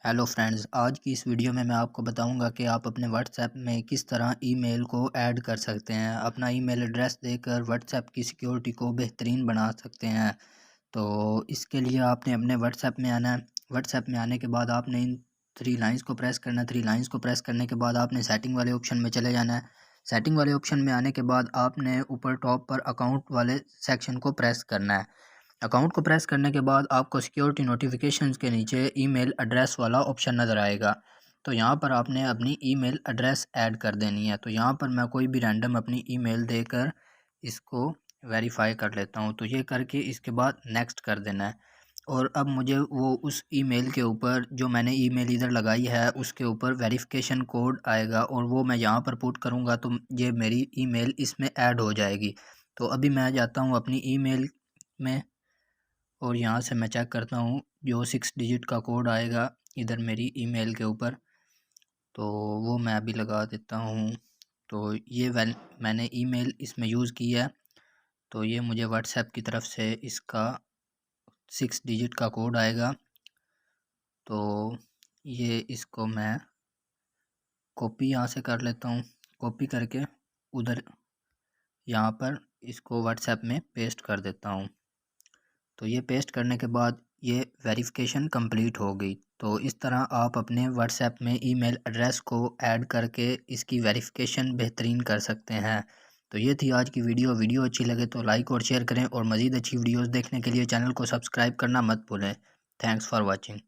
Hello friends, आज की इस वीडियो में मैं आपको बताऊंगा कि आप अपने व्हाट्सएप में किस तरह ईमेल को ऐड कर सकते हैं। अपना ईमेल एड्रेस देकर व्हाट्सएप की सिक्योरिटी को बेहतरीन बना सकते हैं। तो इसके लिए आपने अपने व्हाट्सएप में आना है। व्हाट्सएप में आने के बाद आपने इन थ्री लाइंस को प्रेस करना है। थ्री लाइंस को प्रेस करने के बाद आपने सेटिंग वाले ऑप्शन में चले जाना है। सेटिंग वाले ऑप्शन में आने के बाद आपने ऊपर टॉप पर अकाउंट वाले सेक्शन को प्रेस करना है। अकाउंट को प्रेस करने के बाद आपको सिक्योरिटी नोटिफिकेशंस के नीचे ईमेल एड्रेस वाला ऑप्शन नज़र आएगा। तो यहाँ पर आपने अपनी ईमेल एड्रेस ऐड कर देनी है। तो यहाँ पर मैं कोई भी रैंडम अपनी ईमेल देकर इसको वेरीफाई कर लेता हूँ। तो ये करके इसके बाद नेक्स्ट कर देना है। और अब मुझे वो उस ईमेल के ऊपर जो मैंने ईमेल इधर लगाई है उसके ऊपर वेरिफिकेशन कोड आएगा और वो मैं यहाँ पर पुट करूँगा तो ये मेरी ईमेल इसमें ऐड हो जाएगी। तो अभी मैं जाता हूँ अपनी ईमेल में और यहाँ से मैं चेक करता हूँ जो 6 डिजिट का कोड आएगा इधर मेरी ईमेल के ऊपर, तो वो मैं अभी लगा देता हूँ। तो ये मैंने ईमेल इसमें यूज़ की है। तो ये मुझे व्हाट्सएप की तरफ से इसका 6 डिजिट का कोड आएगा। तो ये इसको मैं कॉपी यहाँ से कर लेता हूँ। कॉपी करके उधर यहाँ पर इसको व्हाट्सएप में पेस्ट कर देता हूँ। तो ये पेस्ट करने के बाद ये वेरिफिकेशन कंप्लीट हो गई। तो इस तरह आप अपने व्हाट्सएप में ईमेल एड्रेस को ऐड करके इसकी वेरिफिकेशन बेहतरीन कर सकते हैं। तो ये थी आज की वीडियो अच्छी लगे तो लाइक और शेयर करें और मज़ीद अच्छी वीडियोस देखने के लिए चैनल को सब्सक्राइब करना मत भूलें। Thanks for watching.